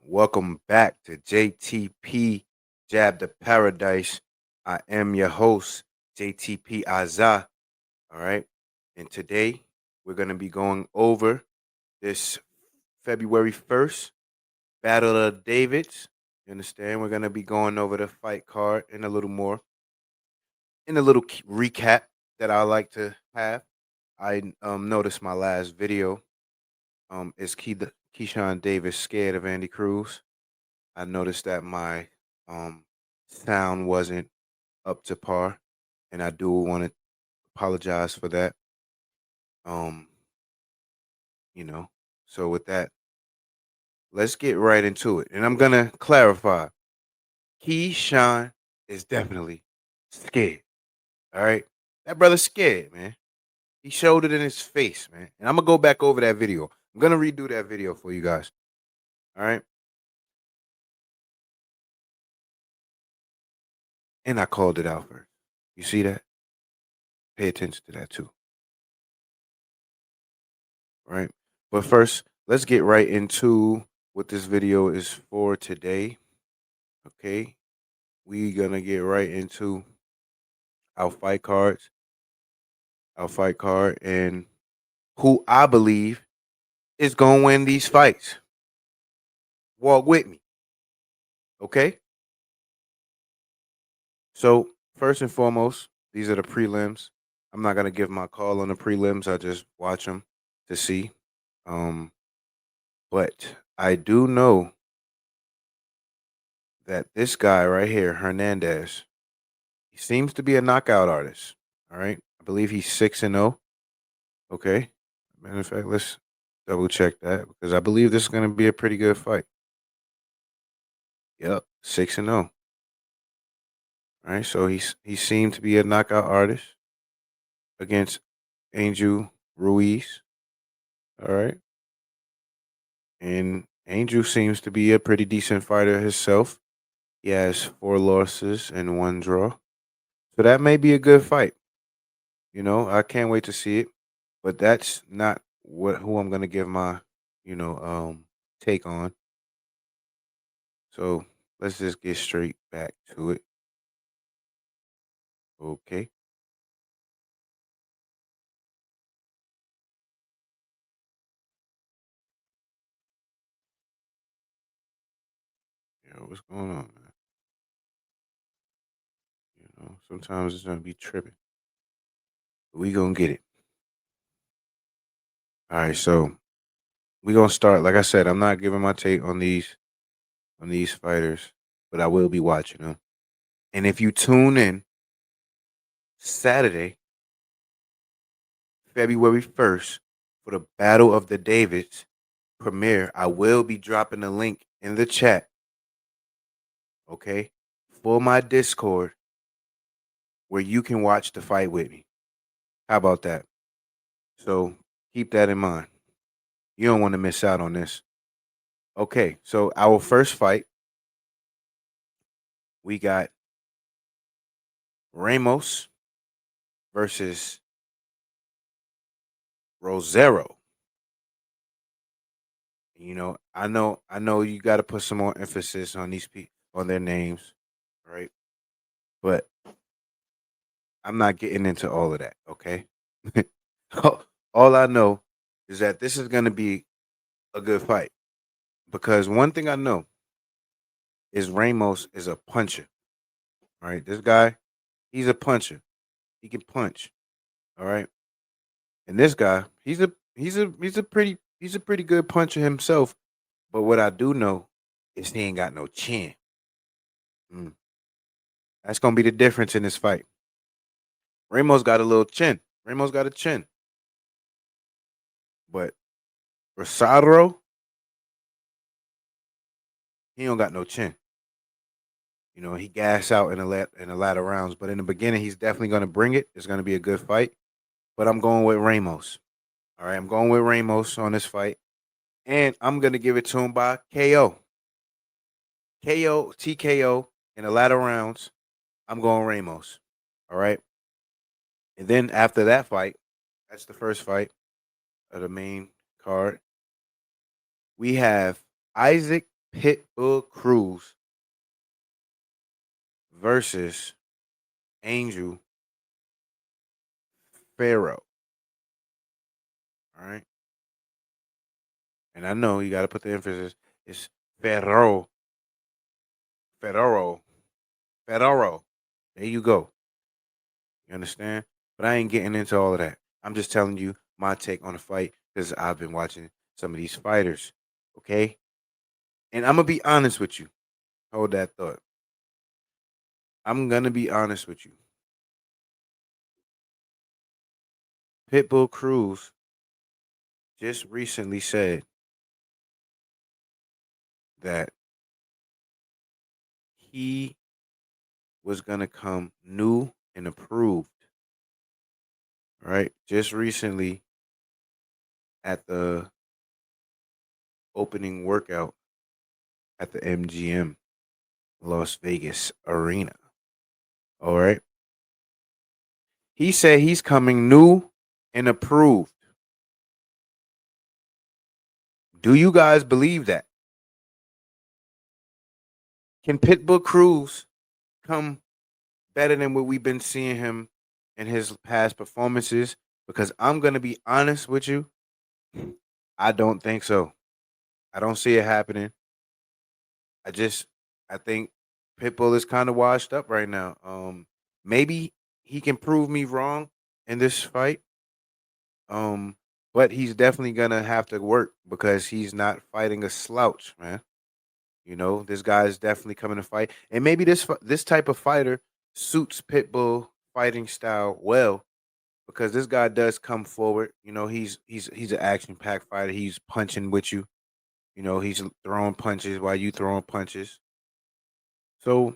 Welcome back to JTP Jab to Paradise. I am your host, JTP Iza. All right. And today we're going to be going over this February 1st Battle of the Davids. You understand? We're going to be going over the fight card and a little more in a little recap that I like to have. I noticed my last video is Keyshawn Davis scared of Andy Cruz. I noticed that my sound wasn't up to par, and I do want to apologize for that. Um, you know, so with that, let's get right into it. And I'm gonna clarify. Keyshawn is definitely scared. All right, that brother's scared, man. He showed it in his face, man. And I'm gonna go back over that video. I'm gonna redo that video for you guys. All right. And I called it out first. You see that? Pay attention to that too. Right. But first, let's get right into what this video is for today. Okay. We gonna get right into our fight cards, our fight card, and who I believe is gonna win these fights. Walk with me. Okay. So first and foremost, these are the prelims. I'm not gonna give my call on the prelims. I just watch them to see. Um, but I do know that this guy right here, Hernandez, he seems to be a knockout artist. All right. I believe he's 6-0. Okay. Matter of fact, let's double check that because I believe this is going to be a pretty good fight. Yep. 6-0. All right. So he seemed to be a knockout artist against Angel Ruiz. All right. And Angel seems to be a pretty decent fighter himself. He has 4 losses and 1 draw. So that may be a good fight. I can't wait to see it. But that's not who I'm gonna give my, take on. So let's just get straight back to it. Okay. What's going on, man? Sometimes it's gonna be tripping. But we gonna get it. All right, so we gonna start. Like I said, I'm not giving my take on these fighters, but I will be watching them. And if you tune in Saturday, February 1st, for the Battle of the Davids premiere, I will be dropping the link in the chat, okay, for my Discord where you can watch the fight with me. How about that? So keep that in mind. You don't want to miss out on this. Okay, so our first fight, we got Ramos versus Rosero. I know you got to put some more emphasis on these people on their names, right? But I'm not getting into all of that, okay? All I know is that this is going to be a good fight because one thing I know is Ramos is a puncher. All right, this guy, he's a puncher. He can punch. All right, and this guy, he's a pretty good puncher himself. But what I do know is he ain't got no chin. Mm. That's gonna be the difference in this fight. Ramos got a little chin. Ramos got a chin, but Rosado, he don't got no chin. He gas out in the latter rounds, but in the beginning, he's definitely gonna bring it. It's gonna be a good fight. But I'm going with Ramos. All right, I'm going with Ramos on this fight, and I'm gonna give it to him by KO. KO, TKO in the latter rounds. I'm going Ramos. All right. And then after that fight, that's the first fight of the main card. We have Isaac Pitbull Cruz versus Angel Pharaoh. All right. And I know you got to put the emphasis. It's Pharaoh. Pharaoh. Pharaoh. There you go. You understand? But I ain't getting into all of that. I'm just telling you my take on the fight because I've been watching some of these fighters. Okay. And I'm going to be honest with you. Hold that thought. I'm going to be honest with you. Pitbull Cruz just recently said that he was going to come new and approved, right? Just recently at the opening workout at the MGM Las Vegas Arena. All right. He said he's coming new and approved. Do you guys believe that? Can Pitbull Cruz come better than what we've been seeing him in his past performances? Because I'm going to be honest with you, I don't think so. I don't see it happening. I just I think Pitbull is kind of washed up right now. Maybe he can prove me wrong in this fight. Um, but he's definitely gonna have to work because he's not fighting a slouch, man. You know, this guy is definitely coming to fight, and maybe this type of fighter suits Pitbull fighting style well because this guy does come forward. You know, he's an action packed fighter. He's punching with you. You know, he's throwing punches while you throwing punches. So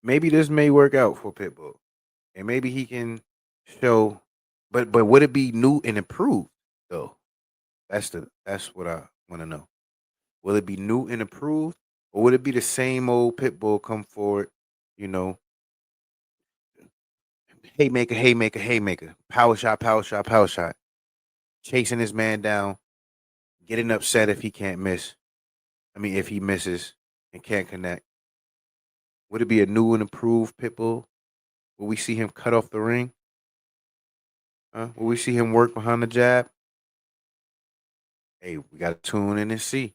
maybe this may work out for Pitbull, and maybe he can show. But would it be new and improved though? That's what I want to know. Will it be new and improved, or would it be the same old Pitbull come forward? You know, haymaker, haymaker, haymaker, power shot, power shot, chasing his man down, getting upset if he can't miss. I mean, if he misses and can't connect. Would it be a new and improved Pitbull? Will we see him cut off the ring? Will we see him work behind the jab? Hey, we got to tune in and see.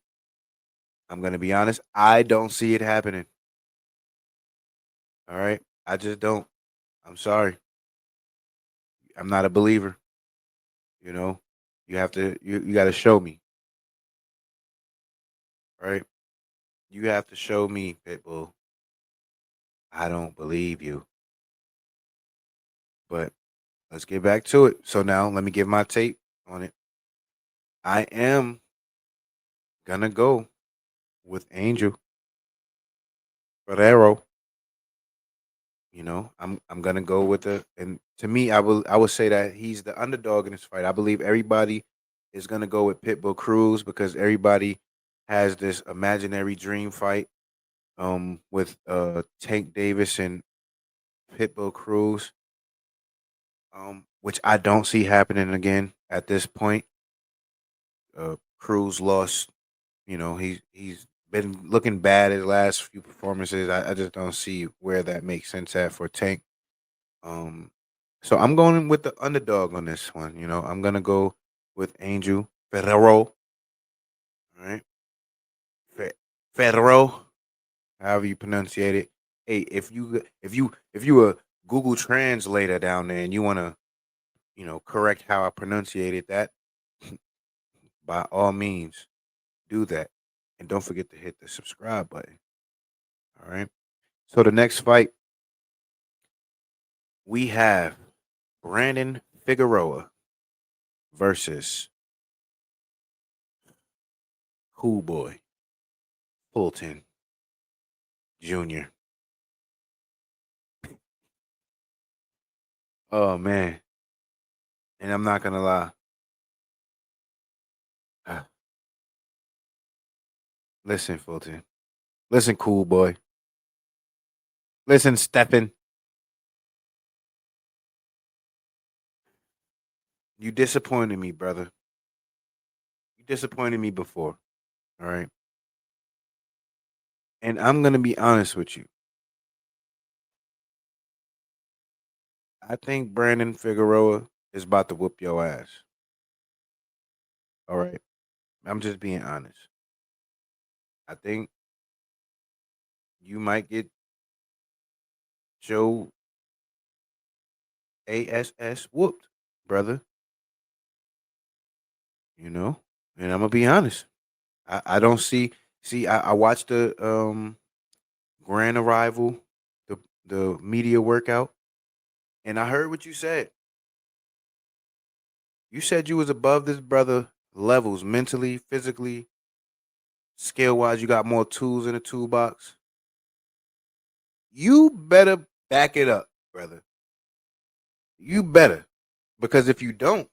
I'm gonna be honest. I don't see it happening. All right, I just don't. I'm sorry. I'm not a believer. You know, you got to show me, right? You have to show me, Pitbull. I don't believe you. But let's get back to it. So now let me give my take on it. I am gonna go with Angel Ferrero. You know, I'm gonna go with the and to me, I will say that he's the underdog in this fight. I believe everybody is gonna go with Pitbull Cruz because everybody has this imaginary dream fight with Tank Davis and Pitbull Cruz, which I don't see happening again at this point. Cruz lost. You know, he's been looking bad his last few performances. I just don't see where that makes sense at for Tank. Um, so I'm going with the underdog on this one. You know, I'm gonna go with Angel Ferrero. All right, Ferrero, however you pronunciate it. Hey, if you a Google translator down there and you wanna correct how I pronunciated that, by all means do that, and don't forget to hit the subscribe button. All right. So the next fight we have Brandon Figueroa versus Cool Boy Fulton Jr. Oh man, and I'm not gonna lie. Uh, Listen, Fulton. Listen, Cool Boy. Listen, Stephen. You disappointed me, brother. You disappointed me before. All right. And I'm gonna be honest with you. I think Brandon Figueroa is about to whoop your ass. All right. I'm just being honest. I think you might get Joe ASS whooped, brother. You know? And I'm gonna be honest. I don't see I watched the grand arrival, the media workout, and I heard what you said. You said you was above this brother levels mentally, physically, skill wise. You got more tools in the toolbox. You better back it up, brother. You better. Because if you don't,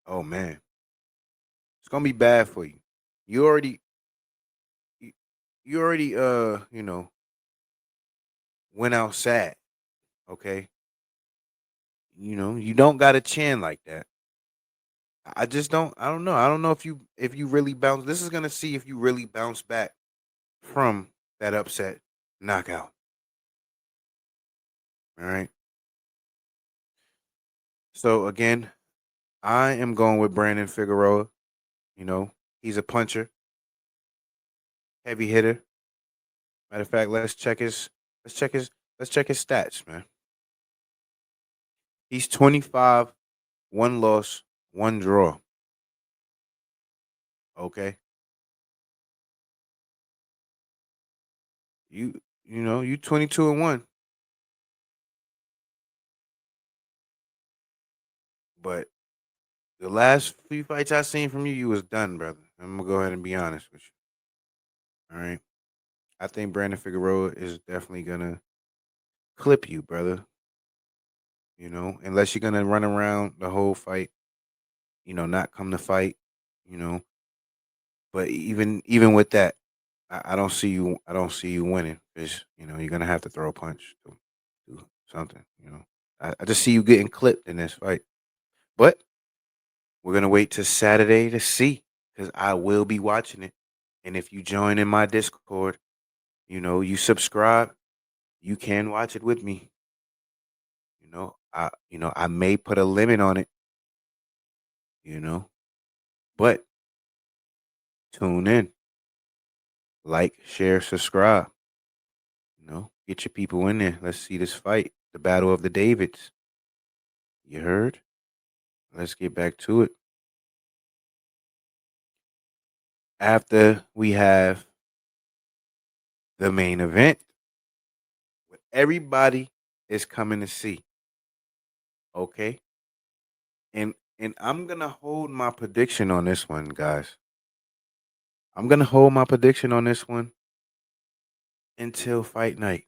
oh man, it's gonna be bad for you. You already you, you already went out sad, okay? You don't got a chin like that. I just don't know. I don't know if you really bounce. This is gonna see if you really bounce back from that upset knockout. All right. So again, I am going with Brandon Figueroa. You know, he's a puncher, heavy hitter. Matter of fact, let's check his let's check his stats, man. He's 25, one loss, one draw. Okay. You 22 and 1, but the last few fights I seen from you was done, brother. I'm gonna go ahead and be honest with you. All right. I think Brandon Figueroa is definitely gonna clip you, brother. Unless you're gonna run around the whole fight, not come to fight, you know. But even with that, I don't see you. I don't see you winning because you're gonna have to throw a punch to do something. I just see you getting clipped in this fight. But we're gonna wait till Saturday to see because I will be watching it. And if you join in my Discord, you subscribe, you can watch it with me. I may put a limit on it. You know, but tune in, like, share, subscribe. Get your people in there. Let's see this fight, the Battle of the Davids. You heard? Let's get back to it. After we have the main event, what everybody is coming to see. Okay, and I'm gonna hold my prediction on this one, guys. I'm gonna hold my prediction on this one until fight night.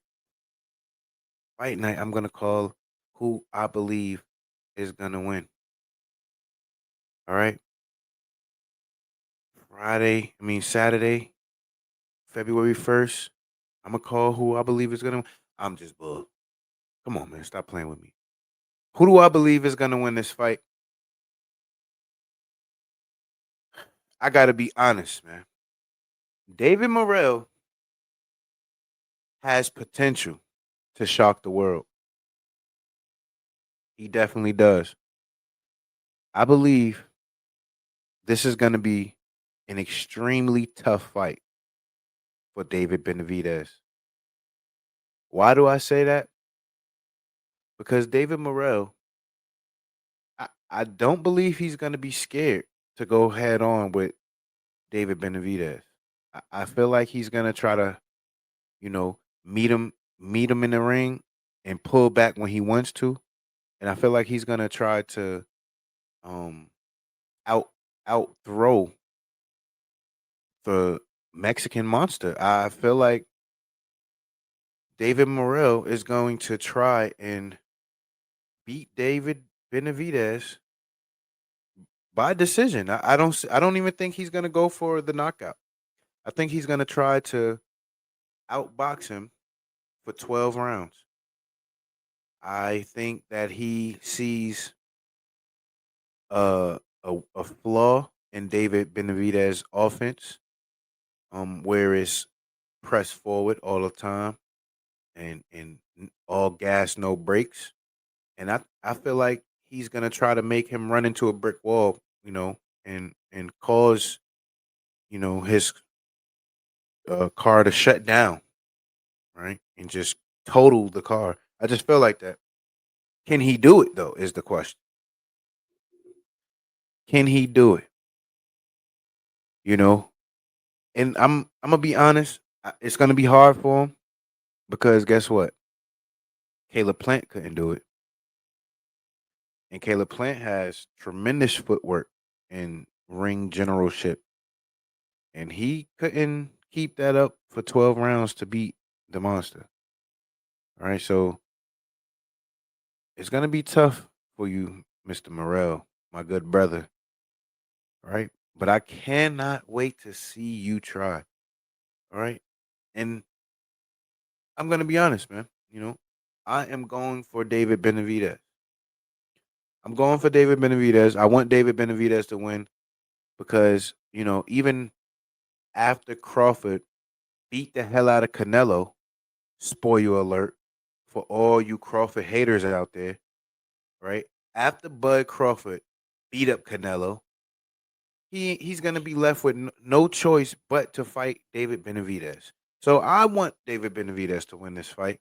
Fight night, I'm gonna call who I believe is gonna win. All right. Saturday, February 1st. I'm gonna call who I believe is gonna. I'm just bull. Come on, man, stop playing with me. Who do I believe is gonna win this fight? I gotta be honest, man. David Morrell has potential to shock the world. He definitely does. I believe this is gonna be an extremely tough fight for David Benavides. Why do I say that? Because David Morrell, I don't believe he's gonna be scared to go head on with David Benavides. I feel like he's gonna try to, meet him in the ring and pull back when he wants to. And I feel like he's gonna try to um out out throw the Mexican monster. I feel like David Morrell is going to try and beat David Benavides by decision. I don't even think he's gonna go for the knockout. I think he's gonna try to outbox him for 12 rounds. I think that he sees a flaw in David Benavidez' offense, whereas press forward all the time and all gas, no brakes. And I feel like he's gonna try to make him run into a brick wall, and cause his car to shut down, right, and just total the car. I just feel like that. Can he do it though? Is the question. Can he do it? You know, and I'm gonna be honest. It's gonna be hard for him because guess what? Caleb Plant couldn't do it, and Caleb Plant has tremendous footwork and ring generalship, and he couldn't keep that up for 12 rounds to beat the monster. All right, so it's gonna be tough for you, Mr. Morrell, my good brother. All right, but I cannot wait to see you try. All right, and I'm gonna be honest, man. I am going for David Benavides. I'm going for David Benavides. I want David Benavides to win because even after Crawford beat the hell out of Canelo, spoiler alert for all you Crawford haters out there, right? After Bud Crawford beat up Canelo, he's gonna be left with no choice but to fight David Benavides. So I want David Benavides to win this fight,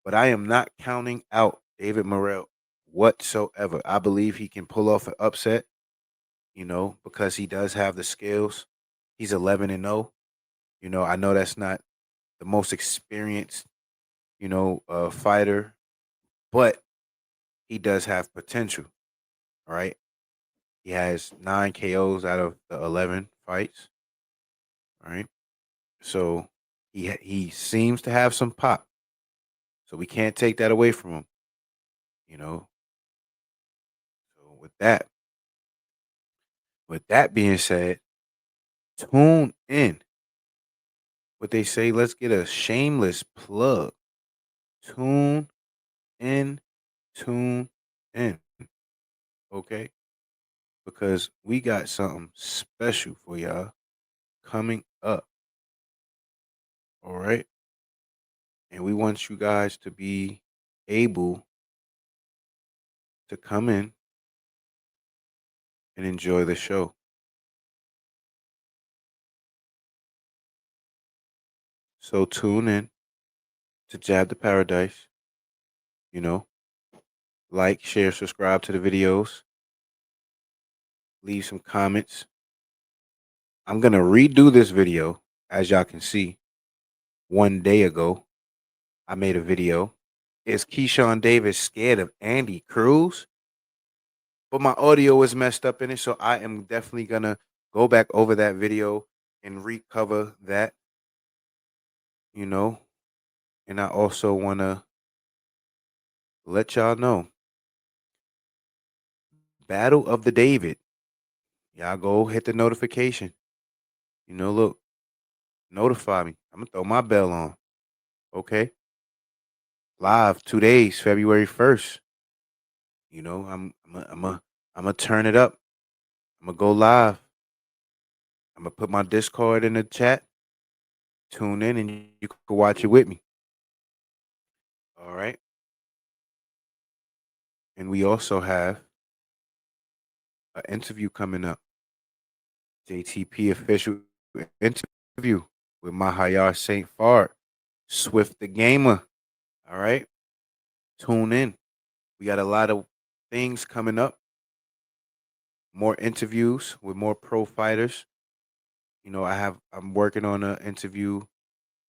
but I am not counting out David Morrell whatsoever. I believe he can pull off an upset, because he does have the skills. He's 11-0. I know that's not the most experienced, fighter, but he does have potential. All right. He has 9 KOs out of the 11 fights. All right. So he seems to have some pop. So we can't take that away from him. You know. So with that being said, tune in. What they say, let's get a shameless plug. Tune in, tune in. Okay? Because we got something special for y'all coming up. All right? And we want you guys to be able to come in and enjoy the show. So tune in to Jab to Paradise. You know, like, share, subscribe to the videos, leave some comments. I'm going to redo this video. As y'all can see, one day ago, I made a video. Is Keyshawn Davis scared of Andy Cruz? But my audio is messed up in it, so I am definitely going to go back over that video and recover that, you know. And I also want to let y'all know, Battle of the David. Y'all go hit the notification. Look, notify me. I'm going to throw my bell on. Okay? Live 2 days, February 1st. I'm gonna turn it up. I'm gonna go live. I'm gonna put my Discord in the chat. Tune in and you can watch it with me. All right. And we also have an interview coming up. JTP official interview with Mahayar St. Fard, Swift the Gamer. All right. Tune in. We got a lot of things coming up. More interviews with more pro fighters. I'm working on an interview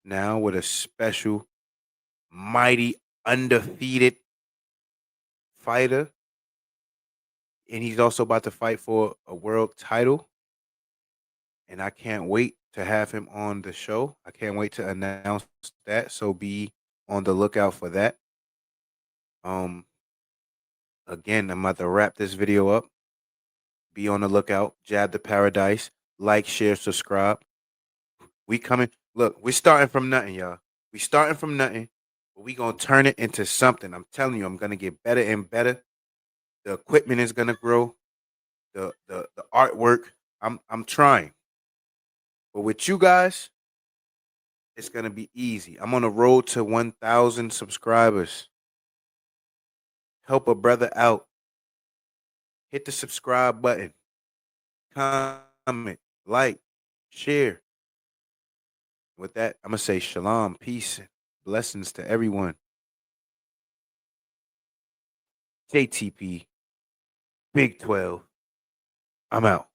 now with a special, mighty, undefeated fighter. And he's also about to fight for a world title. And I can't wait to have him on the show. I can't wait to announce that. So be on the lookout for that. Um, Again, I'm about to wrap this video up. Be on the lookout. Jab to Paradise. Like, share, subscribe. We coming. Look, we're starting from nothing, y'all. We starting from nothing, but we gonna turn it into something. I'm telling you, I'm gonna get better and better. The equipment is gonna grow. The artwork. I'm trying. But with you guys, It's going to be easy. I'm on the road to 1,000 subscribers. Help a brother out. Hit the subscribe button. Comment, like, share. With that, I'm going to say shalom, peace, blessings to everyone. JTP, Big 12. I'm out.